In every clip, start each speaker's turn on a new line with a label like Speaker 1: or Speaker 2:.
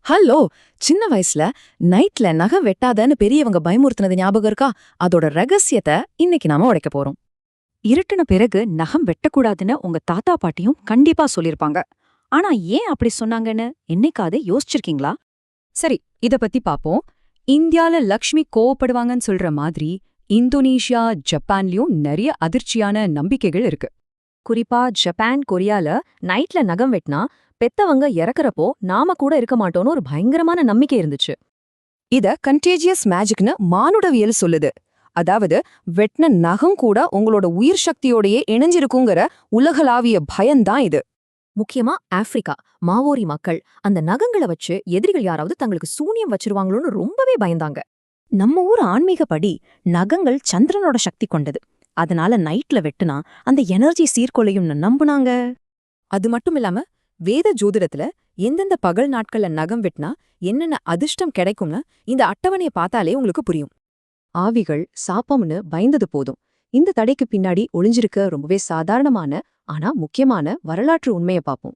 Speaker 1: Hello. சின்ன வயசுல நைட்ல நகம் வெட்டாதன்னு பெரியவங்க பயமுறுத்தினது ஞாபகம் இருக்கா? அதோட ரகசியத்தை இன்னைக்கு நாம உடைக்க போறோம்.
Speaker 2: இருட்டுன பிறகு நகம் வெட்டக்கூடாதுன்னு உங்க தாத்தா பாட்டியும் கண்டிப்பா சொல்லிருப்பாங்க. ஆனா ஏன் அப்படி சொன்னாங்கன்னு என்னைக்காவது யோசிச்சிருக்கீங்களா? சரி, இத பத்தி பாப்போம். இந்தியால லக்ஷ்மி கோவப்படுவாங்கன்னு சொல்ற மாதிரி இந்தோனேஷியா, ஜப்பான்லயும் நிறைய அதிர்ச்சியான நம்பிக்கைகள் இருக்கு. குறிப்பா ஜப்பான், கொரியால நைட்ல நகம் வெட்டினா பெத்தவங்க இறக்கறப்போ நாம கூட இருக்க மாட்டோம்னு ஒரு பயங்கரமான நம்பிக்கை இருந்துச்சு.
Speaker 1: இத கண்டேஜியஸ் மேஜிக்னு மானுடவியல் சொல்லுது. அதாவது வெட்டின நகம் கூட உங்களோட உயிர் சக்தியோடையே இணைஞ்சிருக்குங்கிற உலகளாவிய பயம்தான் இது.
Speaker 2: முக்கியமா ஆப்பிரிக்கா மாவோரி மக்கள் அந்த நகங்களை வச்சு எதிரிகள் யாராவது தங்களுக்கு சூனியம் வச்சிருவாங்களோன்னு ரொம்பவே பயந்தாங்க.
Speaker 3: நம்ம ஊர் ஆன்மீகப்படி நகங்கள் சந்திரனோட சக்தி கொண்டது. அதனால நைட்ல வெட்டுனா அந்த எனர்ஜி சீர்குலையும்னு நம்புனாங்க.
Speaker 1: அது மட்டும் இல்லாம வேத ஜோதிடத்துல எந்தெந்த பகல் நாட்கள்ல நகம் வெட்டினா என்னென்ன அதிர்ஷ்டம் கிடைக்கும்னு இந்த அட்டவணையை பார்த்தாலே உங்களுக்கு புரியும். ஆவிகள் சாப்பம்னு பயந்தது போதும். இந்த தடைக்கு பின்னாடி ஒளிஞ்சிருக்க ரொம்பவே சாதாரணமான ஆனா முக்கியமான வரலாற்று உண்மையை பார்ப்போம்.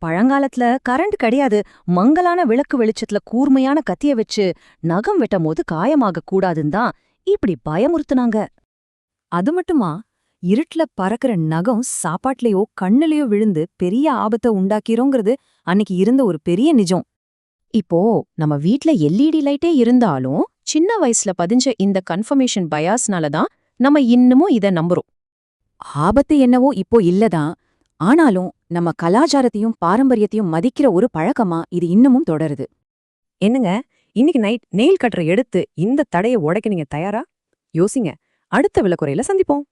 Speaker 3: பழங்காலத்துல கரண்ட் கிடையாது. மங்கலான விளக்கு வெளிச்சத்துல கூர்மையான கத்திய வச்சு நகம் வெட்டும் போது காயமாக கூடாதுன்னு தான் இப்படி பயமுறுத்துனாங்க.
Speaker 2: அது மட்டுமா, இருட்டுல பறக்கிற நகம் சாப்பாட்லயோ கண்ணுலயோ விழுந்து பெரிய ஆபத்தை உண்டாக்கிறோங்கிறது அன்னைக்கு இருந்த ஒரு பெரிய நிஜம்.
Speaker 3: இப்போ நம்ம வீட்ல எல்இடி லைட்டே இருந்தாலும் சின்ன வயசுல பதிஞ்ச இந்த கன்ஃபர்மேஷன் பயாஸ்னால தான் நம்ம இன்னமும் இத நம்புறோம்.
Speaker 2: ஆபத்து என்னவோ இப்போ இல்லதான், ஆனாலும் நம்ம கலாச்சாரத்தையும் பாரம்பரியத்தையும் மதிக்கிற ஒரு பழக்கமா இது இன்னமும் தொடருது.
Speaker 1: என்னங்க, இன்னைக்கு நைட் நெயில் கட்டரை எடுத்து இந்த தடையை உடைக்க நீங்க தயாரா? யோசிங்க. அடுத்த விளக்குறையில சந்திப்போம்.